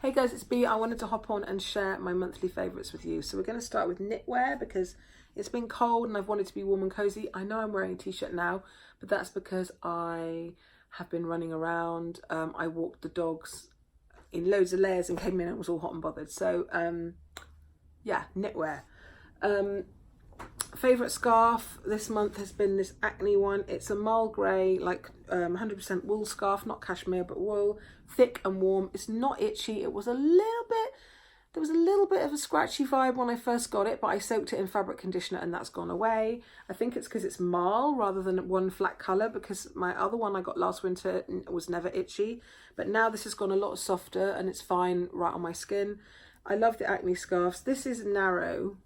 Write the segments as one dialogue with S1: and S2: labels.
S1: Hey guys, it's B. I wanted to hop on and share my monthly favourites with you. So we're going to start with knitwear because it's been cold and I've wanted to be warm and cozy. I know I'm wearing a t-shirt now, but that's because I have been running around. I walked the dogs in loads of layers and came in and it was all hot and bothered. So yeah, knitwear. Favourite scarf this month has been this Acne one. It's a marl grey, like 100% wool scarf, not cashmere but wool, thick and warm. It's not itchy. There was a little bit of a scratchy vibe when I first got it, but I soaked it in fabric conditioner and that's gone away. I think it's because it's marl rather than one flat colour, because my other one I got last winter was never itchy, but now this has gone a lot softer and it's fine right on my skin. I love the Acne scarves. This is narrow,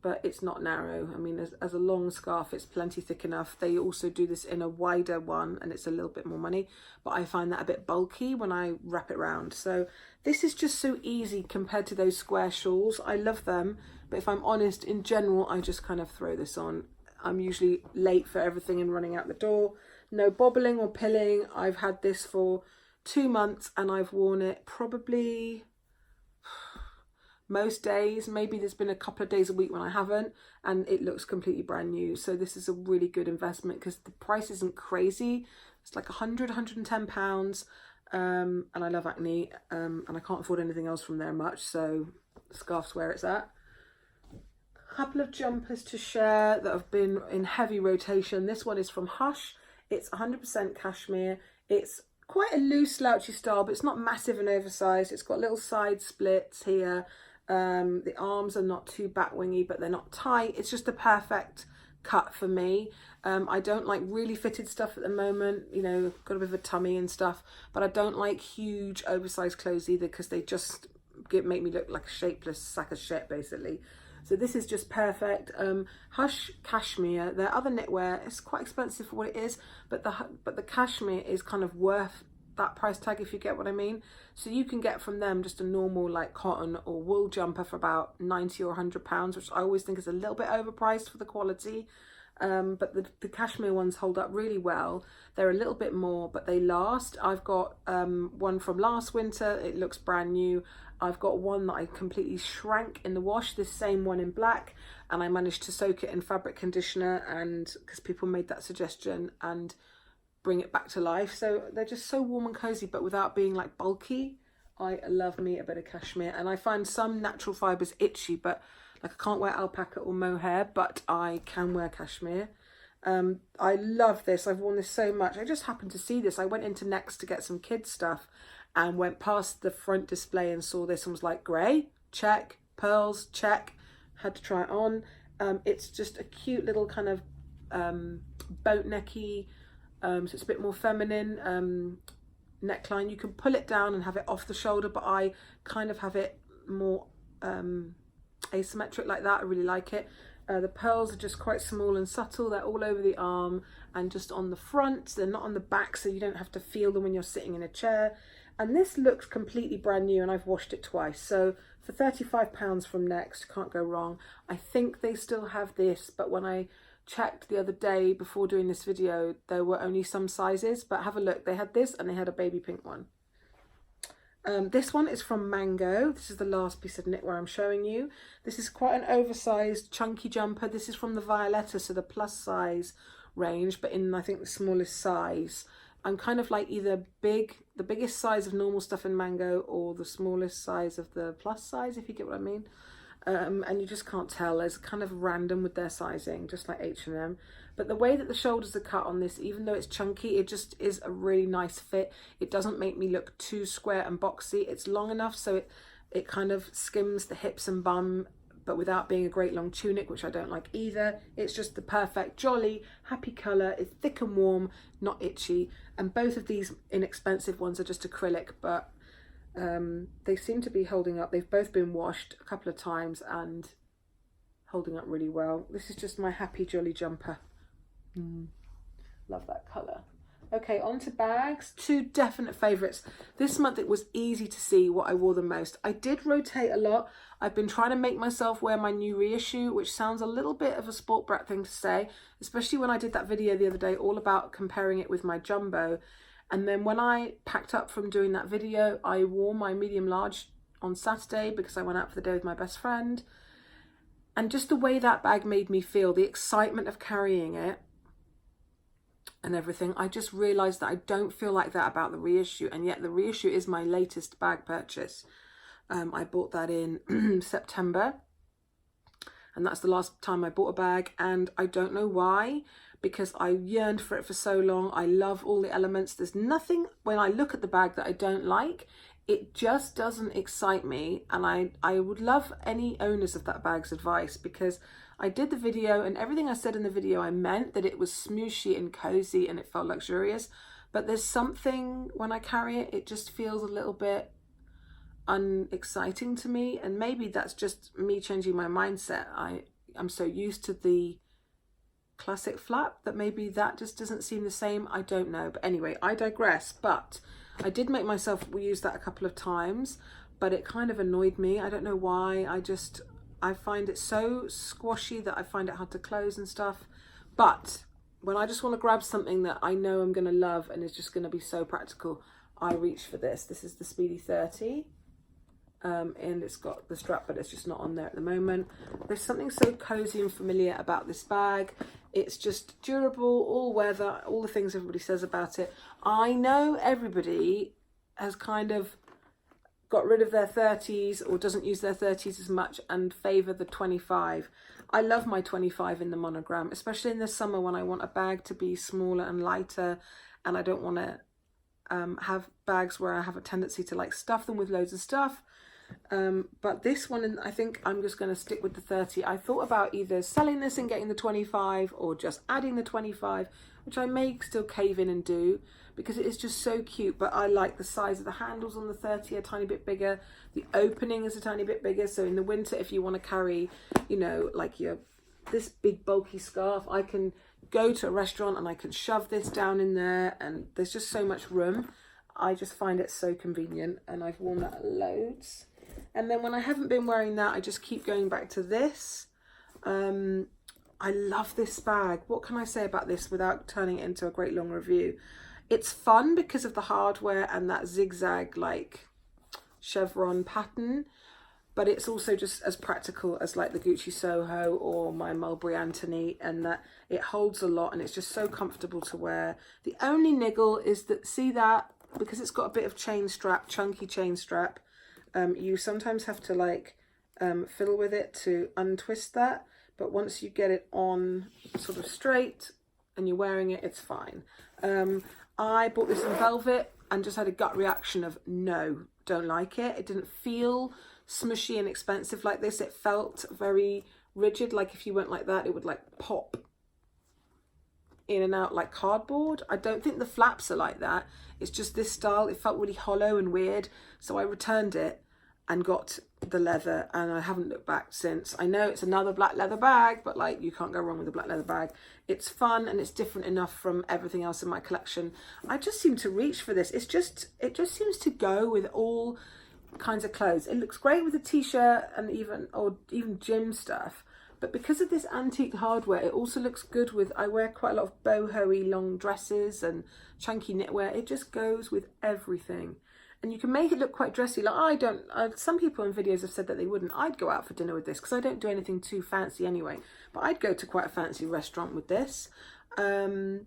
S1: but it's not narrow. I mean, as a long scarf, it's plenty thick enough. They also do this in a wider one and it's a little bit more money, but I find that a bit bulky when I wrap it around. So this is just so easy compared to those square shawls. I love them, but if I'm honest, in general, I just kind of throw this on. I'm usually late for everything and running out the door. No bobbling or pilling. I've had this for 2 months and I've worn it probably most days. Maybe there's been a couple of days a week when I haven't, and it looks completely brand new. So this is a really good investment because the price isn't crazy. It's like 110 pounds, and I love Acne, and I can't afford anything else from there much, so scarf's where it's at. A couple of jumpers to share that have been in heavy rotation. This one is from Hush. It's 100% cashmere. It's quite a loose slouchy style, but it's not massive and oversized. It's got little side splits here. The arms are not too bat wingy, but they're not tight. It's just a perfect cut for me. I don't like really fitted stuff at the moment, you know, got a bit of a tummy and stuff, but I don't like huge oversized clothes either because they just make me look like a shapeless sack of shit basically. So this is just perfect. Hush cashmere. Their other knitwear is quite expensive for what it is, but the cashmere is kind of worth that price tag, if you get what I mean. So you can get from them just a normal like cotton or wool jumper for about 90 or 100 pounds, which I always think is a little bit overpriced for the quality. But the cashmere ones hold up really well. They're a little bit more, but they last. I've got one from last winter. It looks brand new. I've got one that I completely shrank in the wash, this same one in black, and I managed to soak it in fabric conditioner, and because people made that suggestion, and bring it back to life. So they're just so warm and cozy, but without being like bulky. I love me a bit of cashmere, and I find some natural fibers itchy, but like I can't wear alpaca or mohair, but I can wear cashmere. I love this. I've worn this so much. I just happened to see this. I went into Next to get some kids stuff and went past the front display and saw this and was like, grey, check, pearls, check. Had to try it on. It's just a cute little kind of boat necky, so it's a bit more feminine neckline. You can pull it down and have it off the shoulder, but I kind of have it more asymmetric like that. I really like it. The pearls are just quite small and subtle. They're all over the arm and just on the front. They're not on the back, so you don't have to feel them when you're sitting in a chair. And this looks completely brand new, and I've washed it twice. So for £35 from Next, can't go wrong. I think they still have this, but when I checked the other day before doing this video, there were only some sizes, but have a look. They had this and they had a baby pink one. This one is from Mango. This is the last piece of knitwear I'm showing you. This is quite an oversized chunky jumper. This is from the Violetta, so the plus size range, but in I think the smallest size. I'm kind of like either the biggest size of normal stuff in Mango, or the smallest size of the plus size, if you get what I mean. And you just can't tell. It's kind of random with their sizing, just like H&M. But the way that the shoulders are cut on this, even though it's chunky, it just is a really nice fit. It doesn't make me look too square and boxy. It's long enough so it kind of skims the hips and bum, but without being a great long tunic, which I don't like either. It's just the perfect jolly, happy colour. It's thick and warm, not itchy. And both of these inexpensive ones are just acrylic, but they seem to be holding up. They've both been washed a couple of times and holding up really well. This is just my happy jolly jumper. Love that colour. Okay, on to bags. 2 definite favourites. This month it was easy to see what I wore the most. I did rotate a lot. I've been trying to make myself wear my new reissue, which sounds a little bit of a sport brat thing to say, especially when I did that video the other day all about comparing it with my jumbo. And then when I packed up from doing that video, I wore my medium large on Saturday because I went out for the day with my best friend. And just the way that bag made me feel, the excitement of carrying it and everything, I just realised that I don't feel like that about the reissue. And yet the reissue is my latest bag purchase. I bought that in September. And that's the last time I bought a bag. And I don't know why, because I yearned for it for so long. I love all the elements. There's nothing when I look at the bag that I don't like. It just doesn't excite me. And I would love any owners of that bag's advice, because I did the video and everything I said in the video, I meant that it was smooshy and cozy and it felt luxurious. But there's something when I carry it, it just feels a little bit unexciting to me. And maybe that's just me changing my mindset. I'm so used to the classic flap that maybe that just doesn't seem the same. I don't know. But anyway, I digress. But I did make myself use that a couple of times, but it kind of annoyed me. I don't know why. I find it so squashy that I find it hard to close and stuff. But when I just want to grab something that I know I'm going to love and is just going to be so practical, I reach for this. This is the Speedy 30. And it's got the strap, but it's just not on there at the moment. There's something so cozy and familiar about this bag. It's just durable, all weather, all the things everybody says about it. I know everybody has kind of got rid of their 30s or doesn't use their 30s as much and favour the 25. I love my 25 in the monogram, especially in the summer when I want a bag to be smaller and lighter, and I don't want to have bags where I have a tendency to like stuff them with loads of stuff. But this one, I think I'm just going to stick with the 30. I thought about either selling this and getting the 25 or just adding the 25, which I may still cave in and do because it is just so cute. But I like the size of the handles on the 30 a tiny bit bigger. The opening is a tiny bit bigger. So in the winter, if you want to carry, you know, like this big bulky scarf, I can go to a restaurant and I can shove this down in there and there's just so much room. I just find it so convenient and I've worn that loads. And then when I haven't been wearing that, I just keep going back to this. I love this bag. What can I say about this without turning it into a great long review? It's fun because of the hardware and that zigzag like chevron pattern, but it's also just as practical as like the Gucci Soho or my Mulberry Anthony, and that it holds a lot and it's just so comfortable to wear. The only niggle is that, see that, because it's got a bit of chain strap, chunky chain strap, you sometimes have to like fiddle with it to untwist that, but once you get it on sort of straight and you're wearing it, it's fine. I bought this in velvet and just had a gut reaction of no, don't like it. It didn't feel smushy and expensive like this. It felt very rigid, like if you went like that it would like pop in and out like cardboard. I don't think the flaps are like that. It's just this style. It felt really hollow and weird, so I returned it and got the leather, and I haven't looked back since. I know it's another black leather bag, but like you can't go wrong with a black leather bag. It's fun and it's different enough from everything else in my collection. I just seem to reach for this. It just seems to go with all kinds of clothes. It looks great with a t-shirt and even gym stuff, but because of this antique hardware, it also looks good with, I wear quite a lot of boho-y long dresses and chunky knitwear. It just goes with everything. And you can make it look quite dressy. Like some people in videos have said that they wouldn't. I'd go out for dinner with this because I don't do anything too fancy anyway. But I'd go to quite a fancy restaurant with this. Yeah,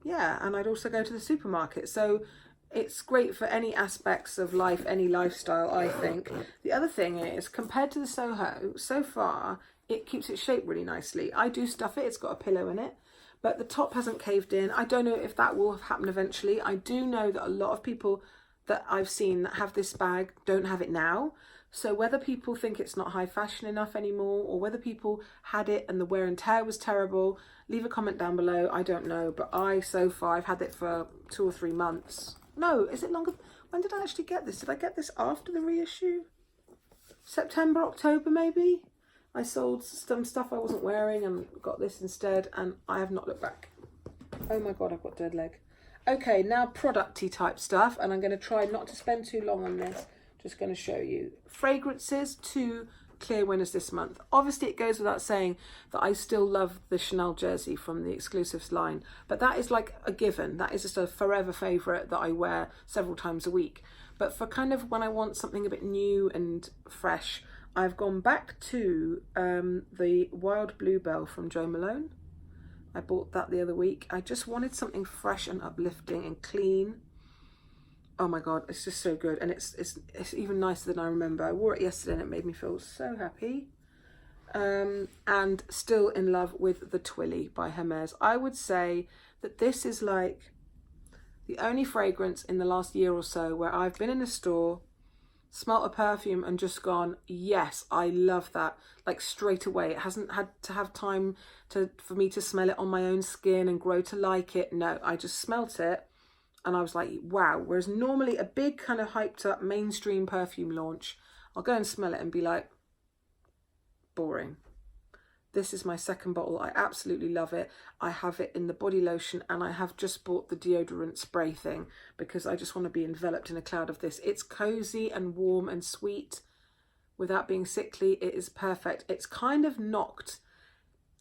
S1: and I'd also go to the supermarket. So it's great for any aspects of life, any lifestyle, I think. The other thing is, compared to the Soho, so far, it keeps its shape really nicely. I do stuff it. It's got a pillow in it. But the top hasn't caved in. I don't know if that will happen eventually. I do know that a lot of people that I've seen that have this bag don't have it now. So whether people think it's not high fashion enough anymore, or whether people had it and the wear and tear was terrible, leave a comment down below. I don't know, but so far I've had it for 2 or 3 months. No, is it longer? When did I actually get this? Did I get this after the reissue? September, October maybe? I sold some stuff I wasn't wearing and got this instead, and I have not looked back. Oh my God, I've got dead leg. Okay, now product-y type stuff, and I'm going to try not to spend too long on this. Just going to show you fragrances, 2 clear winners this month. Obviously, it goes without saying that I still love the Chanel jersey from the Exclusives line, but that is like a given. That is just a forever favourite that I wear several times a week. But for kind of when I want something a bit new and fresh, I've gone back to the Wild Bluebell from Jo Malone. I bought that the other week. I just wanted something fresh and uplifting and clean. Oh my God, it's just so good. And it's even nicer than I remember. I wore it yesterday and it made me feel so happy. And still in love with the Twilly by Hermes. I would say that this is like the only fragrance in the last year or so where I've been in a store, smelt a perfume and just gone, yes, I love that, like straight away. It hasn't had to have time for me to smell it on my own skin and grow to like it. No, I just smelt it and I was like, wow. Whereas normally a big kind of hyped up mainstream perfume launch, I'll go and smell it and be like, boring. This is my second bottle. I absolutely love it. I have it in the body lotion and I have just bought the deodorant spray thing because I just want to be enveloped in a cloud of this. It's cozy and warm and sweet without being sickly. It is perfect. It's kind of knocked.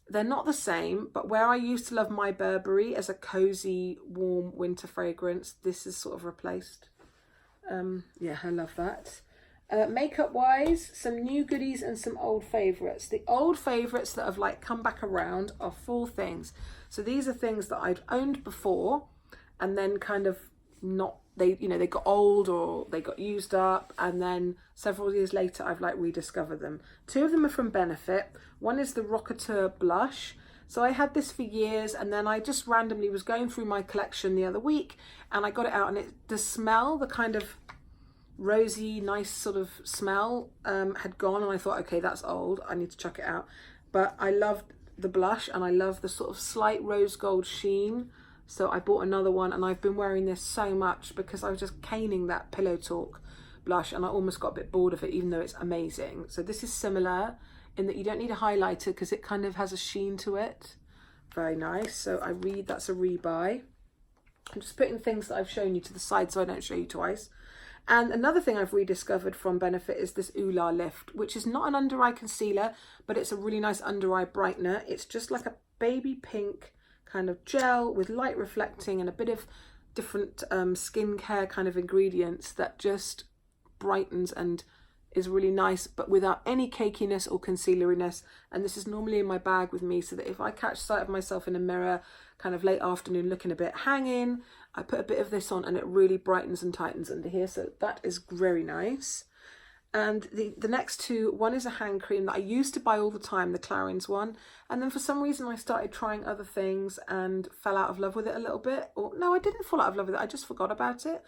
S1: They're not the same, but where I used to love My Burberry as a cozy, warm winter fragrance, this is sort of replaced. Yeah, I love that. Makeup wise, some new goodies and some old favourites. The old favourites that have like come back around are 4 things. So these are things that I'd owned before and then kind of not, they got old or they got used up, and then several years later I've like rediscovered them. 2 of them are from Benefit. One is the Rocketeur blush. So I had this for years and then I just randomly was going through my collection the other week and I got it out, and the smell, the kind of rosy, nice sort of smell had gone, and I thought, okay, that's old, I need to chuck it out. But I loved the blush and I love the sort of slight rose gold sheen, so I bought another one and I've been wearing this so much because I was just caning that Pillow Talk blush and I almost got a bit bored of it, even though it's amazing. So this is similar in that you don't need a highlighter because it kind of has a sheen to it. Very nice. So that's a rebuy. I'm just putting things that I've shown you to the side so I don't show you twice. And another thing I've rediscovered from Benefit is this Oola Lift, which is not an under eye concealer, but it's a really nice under eye brightener. It's just like a baby pink kind of gel with light reflecting and a bit of different skincare kind of ingredients that just brightens and is really nice, but without any cakiness or concealeriness. And this is normally in my bag with me so that if I catch sight of myself in a mirror kind of late afternoon looking a bit hanging, I put a bit of this on and it really brightens and tightens under here. So that is very nice. And the next 2, one is a hand cream that I used to buy all the time, the Clarins one. And then for some reason I started trying other things and fell out of love with it a little bit. Or no, I didn't fall out of love with it. I just forgot about it.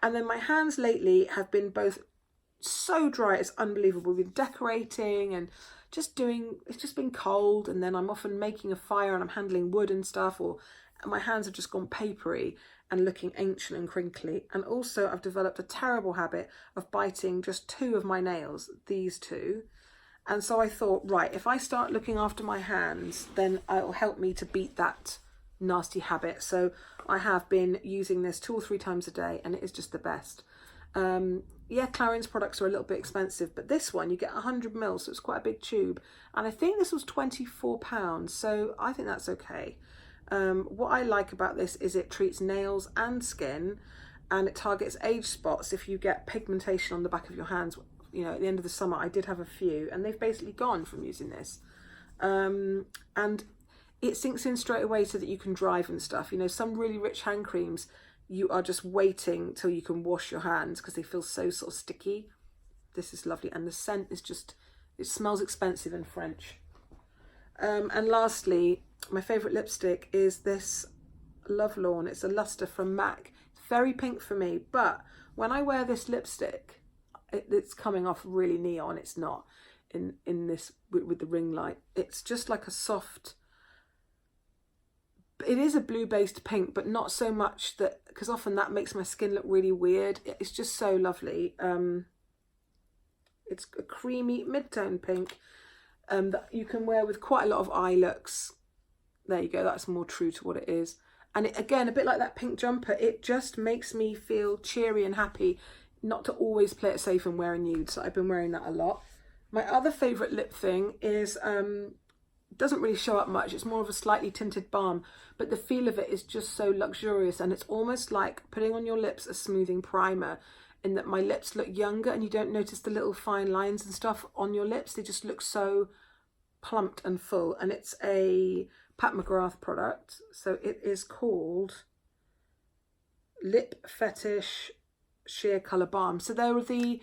S1: And then my hands lately have been both so dry, it's unbelievable. We've been decorating and it's just been cold. And then I'm often making a fire and I'm handling wood and stuff, or my hands have just gone papery and looking ancient and crinkly. And also I've developed a terrible habit of biting just 2 of my nails, these 2. And so I thought, right, if I start looking after my hands, then it'll help me to beat that nasty habit. So I have been using this 2 or 3 times a day and it is just the best. Yeah, Clarins products are a little bit expensive, but this one you get 100 ml, so it's quite a big tube. And I think this was £24, so I think that's okay. What I like about this is it treats nails and skin, and it targets age spots if you get pigmentation on the back of your hands. You know, at the end of the summer I did have a few and they've basically gone from using this. And it sinks in straight away so that you can drive and stuff. You know, some really rich hand creams, you are just waiting till you can wash your hands because they feel so sort of sticky. This is lovely, and the scent is just, it smells expensive and French. And lastly, my favourite lipstick is this Love Lawn. It's a luster from MAC. It's very pink for me, but when I wear this lipstick, it's coming off really neon. It's not in this with the ring light. It's just like a soft, it is a blue-based pink, but not so much that, because often that makes my skin look really weird. It's just so lovely. It's a creamy mid-tone pink that you can wear with quite a lot of eye looks. There you go, that's more true to what it is. And it, again, a bit like that pink jumper, it just makes me feel cheery and happy, not to always play it safe and wear a nude. So I've been wearing that a lot. My other favourite lip thing is, doesn't really show up much. It's more of a slightly tinted balm, but the feel of it is just so luxurious, and it's almost like putting on your lips a smoothing primer, in that my lips look younger and you don't notice the little fine lines and stuff on your lips. They just look so plumped and full, and it's a Pat McGrath product. So it is called Lip Fetish Sheer Colour Balm. So there are the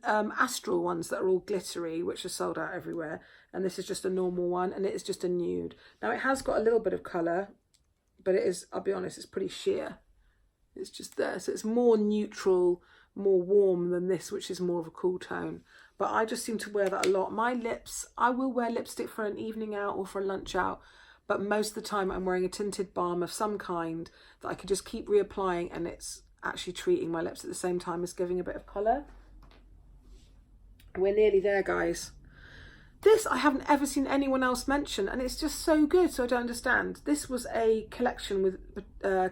S1: Astral ones that are all glittery, which are sold out everywhere, and this is just a normal one, and it is just a nude. Now it has got a little bit of colour, but it is, I'll be honest, it's pretty sheer. It's just there, so it's more neutral, more warm than this, which is more of a cool tone. But I just seem to wear that a lot. My lips, I will wear lipstick for an evening out or for a lunch out, but most of the time I'm wearing a tinted balm of some kind that I can just keep reapplying, and it's actually treating my lips at the same time as giving a bit of colour. We're nearly there, guys. This I haven't ever seen anyone else mention, and it's just so good, so I don't understand. This was a collection with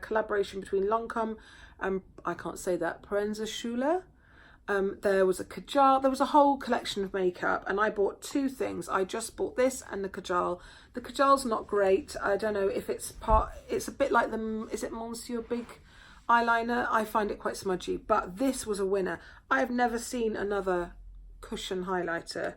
S1: collaboration between Lancome and, I can't say that, Proenza Schouler. There was a Kajal, there was a whole collection of makeup, and I bought two things. I just bought this and the Kajal. The Kajal's not great. I don't know if it's it's a bit like the, is it Monsieur Big eyeliner? I find it quite smudgy, but this was a winner. I have never seen another cushion highlighter.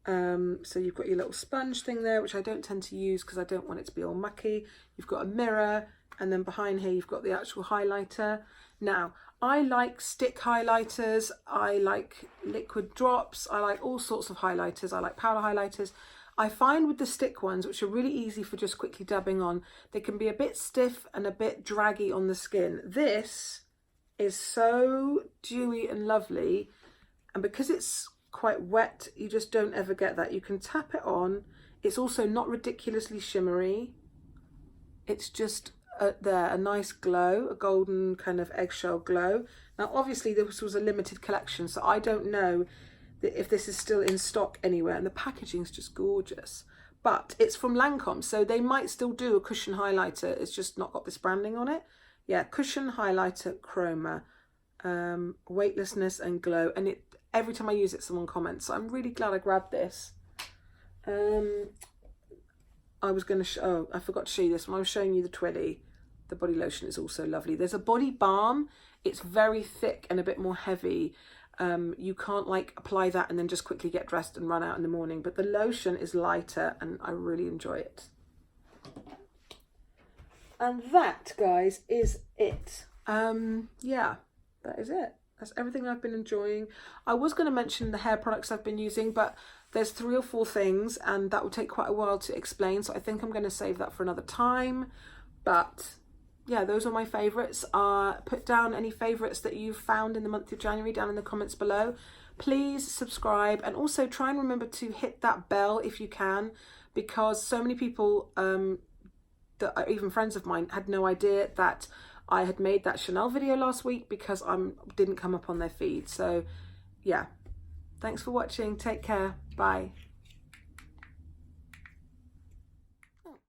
S1: So you've got your little sponge thing there, which I don't tend to use because I don't want it to be all mucky. You've got a mirror, and then behind here you've got the actual highlighter. Now, I like stick highlighters, I like liquid drops, I like all sorts of highlighters, I like powder highlighters. I find with the stick ones, which are really easy for just quickly dabbing on, they can be a bit stiff and a bit draggy on the skin. This is so dewy and lovely, and because it's quite wet, you just don't ever get that. You can tap it on. It's also not ridiculously shimmery. It's just a nice glow, a golden kind of eggshell glow. Now obviously this was a limited collection, so I don't know if this is still in stock anywhere, and the packaging's just gorgeous. But it's from Lancome, so they might still do a cushion highlighter. It's just not got this branding on it. Yeah, cushion highlighter chroma, weightlessness and glow, and it, every time I use it someone comments, so I'm really glad I grabbed this. I was going to oh, I forgot to show you this when I was showing you the Twilly. The body lotion is also lovely. There's a body balm. It's very thick and a bit more heavy. You can't like apply that and then just quickly get dressed and run out in the morning. But the lotion is lighter and I really enjoy it. And that, guys, is it. Yeah, that is it. That's everything I've been enjoying. I was going to mention the hair products I've been using, but there's 3 or 4 things and that will take quite a while to explain. So I think I'm going to save that for another time. But yeah, those are my favourites. Put down any favourites that you've found in the month of January down in the comments below. Please subscribe, and also try and remember to hit that bell if you can, because so many people that are even friends of mine had no idea that I had made that Chanel video last week because I didn't come up on their feed. So yeah, thanks for watching. Take care. Bye.